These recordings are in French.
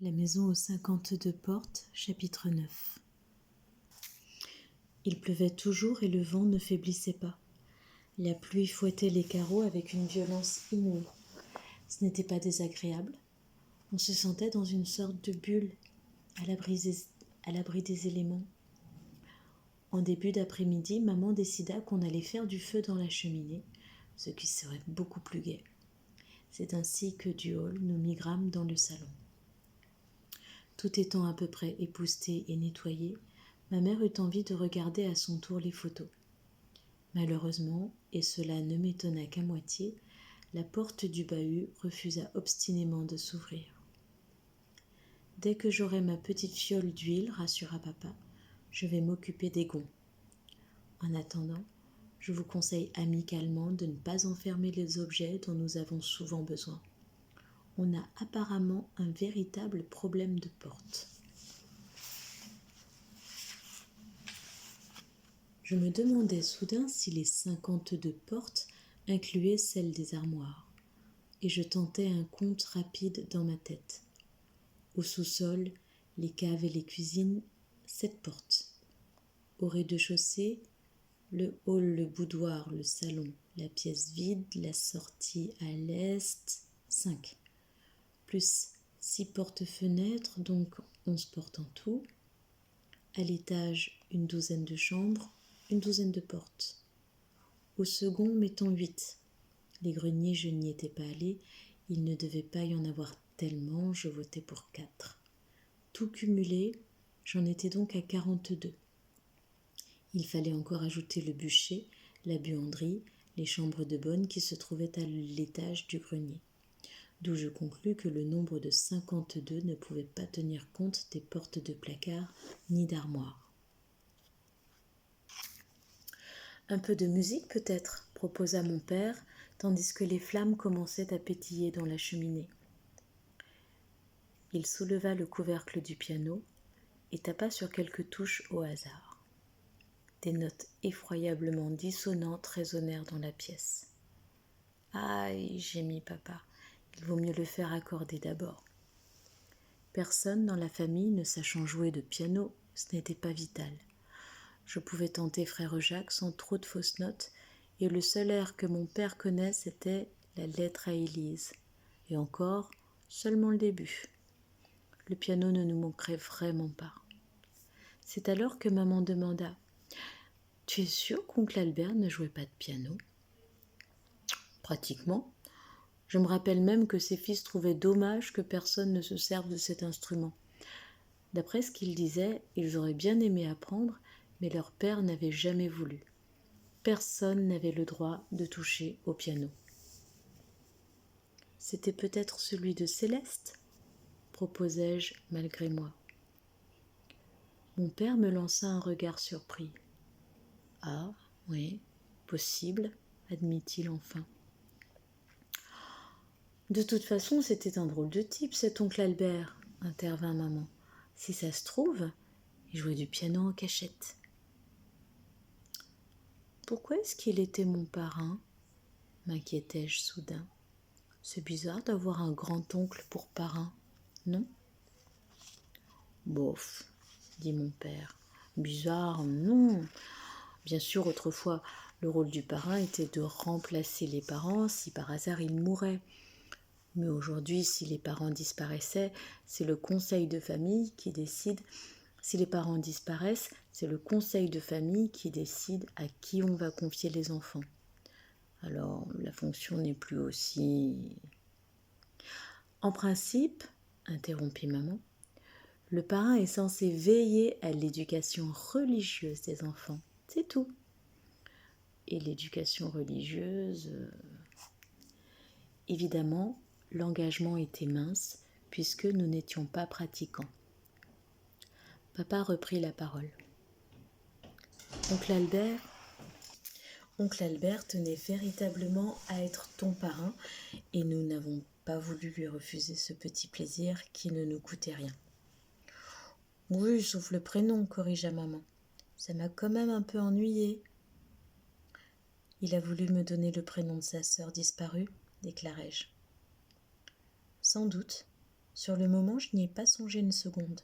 La maison aux 52 portes, chapitre 9. Il pleuvait toujours et le vent ne faiblissait pas. La pluie fouettait les carreaux avec une violence inouïe. Ce n'était pas désagréable. On se sentait dans une sorte de bulle, à l'abri des éléments. En début d'après-midi, maman décida qu'on allait faire du feu dans la cheminée, ce qui serait beaucoup plus gai. C'est ainsi que du hall, nous migrâmes dans le salon. Tout étant à peu près épousseté et nettoyé, ma mère eut envie de regarder à son tour les photos. Malheureusement, et cela ne m'étonna qu'à moitié, la porte du bahut refusa obstinément de s'ouvrir. Dès que j'aurai ma petite fiole d'huile, rassura papa, je vais m'occuper des gonds. En attendant, je vous conseille amicalement de ne pas enfermer les objets dont nous avons souvent besoin. On a apparemment un véritable problème de porte. Je me demandais soudain si les 52 portes incluaient celles des armoires, et je tentais un compte rapide dans ma tête. Au sous-sol, les caves et les cuisines, 7 portes. Au rez-de-chaussée, le hall, le boudoir, le salon, la pièce vide, la sortie à l'est, 5. Plus 6 portes-fenêtres, donc 11 portes en tout. À l'étage, une douzaine de chambres, une douzaine de portes. Au second, mettons 8. Les greniers, je n'y étais pas allée, il ne devait pas y en avoir tellement, je votais pour 4. Tout cumulé, j'en étais donc à 42. Il fallait encore ajouter le bûcher, la buanderie, les chambres de bonne qui se trouvaient à l'étage du grenier. D'où je conclus que le nombre de 52 ne pouvait pas tenir compte des portes de placard ni d'armoires. Un peu de musique peut-être, proposa mon père, tandis que les flammes commençaient à pétiller dans la cheminée. Il souleva le couvercle du piano et tapa sur quelques touches au hasard. Des notes effroyablement dissonantes résonnèrent dans la pièce. « Aïe, gémit papa, il vaut mieux le faire accorder d'abord. » Personne dans la famille ne sachant jouer de piano, ce n'était pas vital. Je pouvais tenter frère Jacques sans trop de fausses notes, et le seul air que mon père connaît, c'était la lettre à Élise. Et encore, seulement le début. Le piano ne nous manquerait vraiment pas. C'est alors que maman demanda « Tu es sûr qu'oncle Albert ne jouait pas de piano ?» Pratiquement. Je me rappelle même que ses fils trouvaient dommage que personne ne se serve de cet instrument. D'après ce qu'ils disaient, ils auraient bien aimé apprendre, mais leur père n'avait jamais voulu. Personne n'avait le droit de toucher au piano. « C'était peut-être celui de Céleste ?» proposai-je malgré moi. Mon père me lança un regard surpris. « Ah, oui, possible, admit-il enfin. » De toute façon, c'était un drôle de type, cet oncle Albert, intervint maman. Si ça se trouve, il jouait du piano en cachette. Pourquoi est-ce qu'il était mon parrain ? M'inquiétai-je soudain. C'est bizarre d'avoir un grand-oncle pour parrain, non ? Bof, dit mon père. Bizarre, non. Bien sûr, autrefois, le rôle du parrain était de remplacer les parents si par hasard ils mouraient. Mais aujourd'hui, si les parents disparaissaient, c'est le conseil de famille qui décide. Si les parents disparaissent, c'est le conseil de famille qui décide à qui on va confier les enfants. Alors, la fonction n'est plus aussi... En principe, interrompit maman, le parrain est censé veiller à l'éducation religieuse des enfants. C'est tout. Et l'éducation religieuse... Évidemment, l'engagement était mince, puisque nous n'étions pas pratiquants. Papa reprit la parole. Oncle Albert tenait véritablement à être ton parrain, et nous n'avons pas voulu lui refuser ce petit plaisir qui ne nous coûtait rien. Oui, sauf le prénom, corrigea maman. Ça m'a quand même un peu ennuyée. Il a voulu me donner le prénom de sa sœur disparue, déclarai-je. Sans doute, Sur le moment, je n'y ai pas songé une seconde.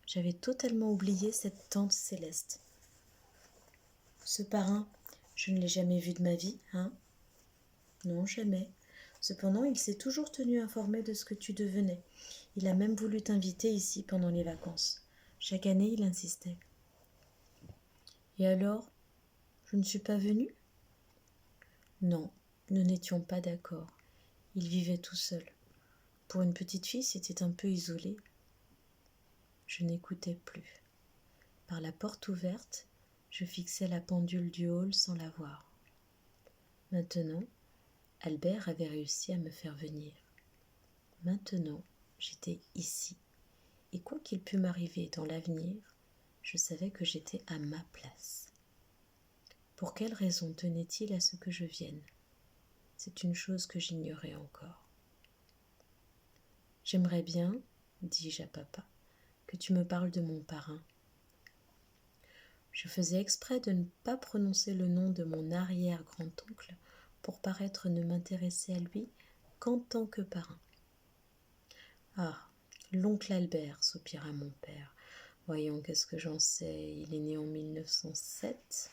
J'avais totalement oublié cette tante Céleste. Ce parrain, je ne l'ai jamais vu de ma vie, hein? Non, jamais. Cependant, il s'est toujours tenu informé de ce que tu devenais. Il a même voulu t'inviter ici pendant les vacances. Chaque année, il insistait. Et alors, je ne suis pas venue? Non, nous n'étions pas d'accord. Il vivait tout seul. Pour une petite fille, c'était un peu isolé. Je n'écoutais plus. Par la porte ouverte, je fixais la pendule du hall sans la voir. Maintenant, Albert avait réussi à me faire venir. Maintenant, j'étais ici. Et quoi qu'il pût m'arriver dans l'avenir, je savais que j'étais à ma place. Pour quelle raison tenait-il à ce que je vienne? C'est une chose que j'ignorais encore. J'aimerais bien, dis-je à papa, que tu me parles de mon parrain. Je faisais exprès de ne pas prononcer le nom de mon arrière-grand-oncle pour paraître ne m'intéresser à lui qu'en tant que parrain. Ah, l'oncle Albert, soupira mon père. Voyons, qu'est-ce que j'en sais? Il est né en 1907,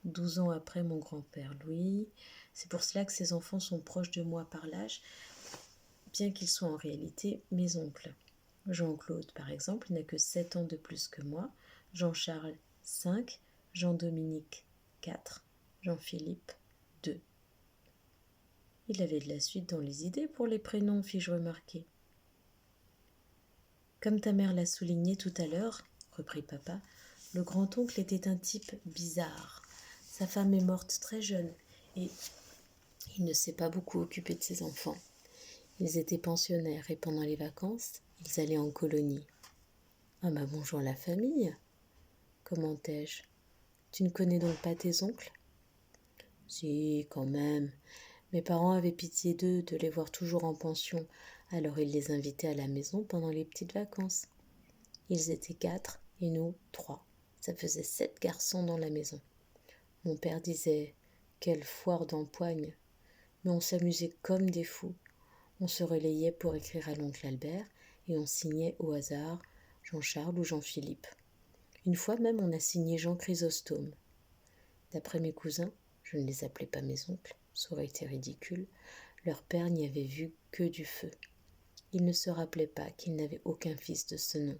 12 ans après mon grand-père Louis. C'est pour cela que ses enfants sont proches de moi par l'âge, bien qu'ils soient en réalité mes oncles. Jean-Claude, par exemple, n'a que 7 ans de plus que moi. Jean-Charles, 5. Jean-Dominique, 4. Jean-Philippe, 2. Il avait de la suite dans les idées pour les prénoms, fis-je remarquer. Comme ta mère l'a souligné tout à l'heure, reprit papa, le grand-oncle était un type bizarre. Sa femme est morte très jeune et il ne s'est pas beaucoup occupé de ses enfants. Ils étaient pensionnaires et pendant les vacances, ils allaient en colonie. Ah bah bonjour la famille, commentai-je. Tu ne connais donc pas tes oncles? Si, quand même. Mes parents avaient pitié d'eux de les voir toujours en pension, alors ils les invitaient à la maison pendant les petites vacances. Ils étaient 4 et nous 3. Ça faisait 7 garçons dans la maison. Mon père disait « Quelle foire d'empoigne !» Mais on s'amusait comme des fous. On se relayait pour écrire à l'oncle Albert et on signait au hasard Jean-Charles ou Jean-Philippe. Une fois même, on a signé Jean Chrysostome. D'après mes cousins, je ne les appelais pas mes oncles, ça aurait été ridicule, leur père n'y avait vu que du feu. Ils ne se rappelaient pas qu'ils n'avaient aucun fils de ce nom.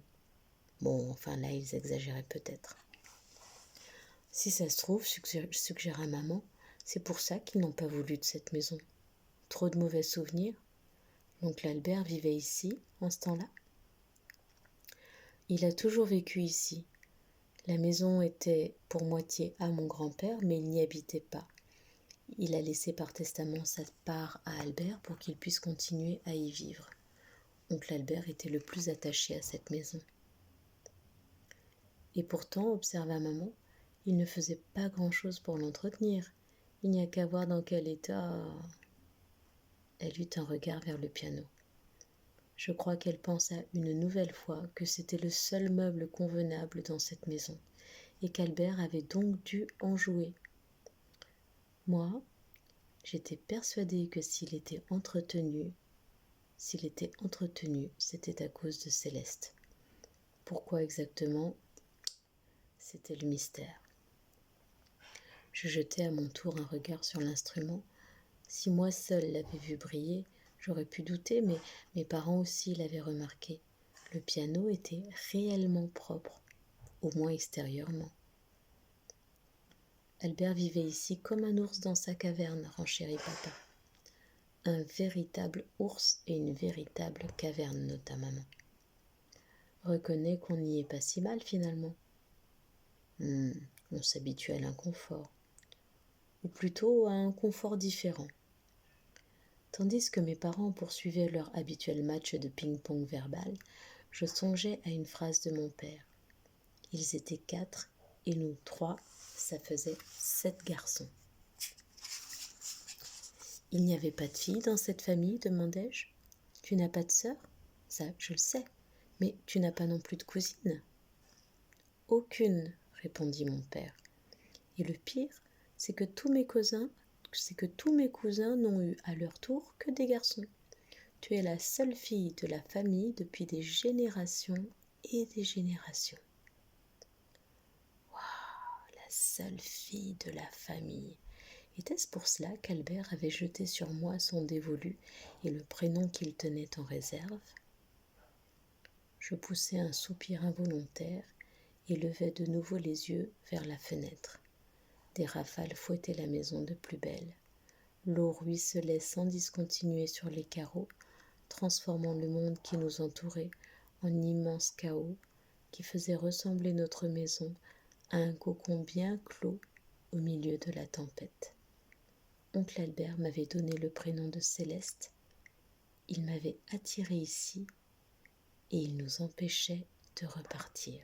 Bon, enfin là, ils exagéraient peut-être. Si ça se trouve, suggéra maman, c'est pour ça qu'ils n'ont pas voulu de cette maison. Trop de mauvais souvenirs. L'oncle Albert vivait ici, en ce temps-là. Il a toujours vécu ici. La maison était pour moitié à mon grand-père, mais il n'y habitait pas. Il a laissé par testament sa part à Albert pour qu'il puisse continuer à y vivre. Oncle Albert était le plus attaché à cette maison. Et pourtant, observa maman, il ne faisait pas grand-chose pour l'entretenir. Il n'y a qu'à voir dans quel état... Elle eut un regard vers le piano. Je crois qu'elle pensa une nouvelle fois que c'était le seul meuble convenable dans cette maison, et qu'Albert avait donc dû en jouer. Moi, j'étais persuadée que s'il était entretenu, c'était à cause de Céleste. Pourquoi exactement? C'était le mystère. Je jetai à mon tour un regard sur l'instrument. Si moi seule l'avais vu briller, j'aurais pu douter, mais mes parents aussi l'avaient remarqué. Le piano était réellement propre, au moins extérieurement. Albert vivait ici comme un ours dans sa caverne, renchérit papa. Un véritable ours et une véritable caverne, nota maman. Reconnais qu'on n'y est pas si mal finalement. On s'habitue à l'inconfort. Ou plutôt à un confort différent. Tandis que mes parents poursuivaient leur habituel match de ping-pong verbal, je songeais à une phrase de mon père. Ils étaient 4 et nous 3, ça faisait 7 garçons. Il n'y avait pas de filles dans cette famille, demandai-je. Tu n'as pas de sœur? Ça, je le sais, mais tu n'as pas non plus de cousine? Aucune, répondit mon père. Et le pire, c'est que tous mes cousins n'ont eu à leur tour que des garçons. Tu es la seule fille de la famille depuis des générations et des générations. Waouh, la seule fille de la famille. Était-ce pour cela qu'Albert avait jeté sur moi son dévolu et le prénom qu'il tenait en réserve ? Je poussai un soupir involontaire et levai de nouveau les yeux vers la fenêtre. Des rafales fouettaient la maison de plus belle. L'eau ruisselait sans discontinuer sur les carreaux, transformant le monde qui nous entourait en immense chaos qui faisait ressembler notre maison à un cocon bien clos au milieu de la tempête. Oncle Albert m'avait donné le prénom de Céleste. Il m'avait attiré ici et il nous empêchait de repartir.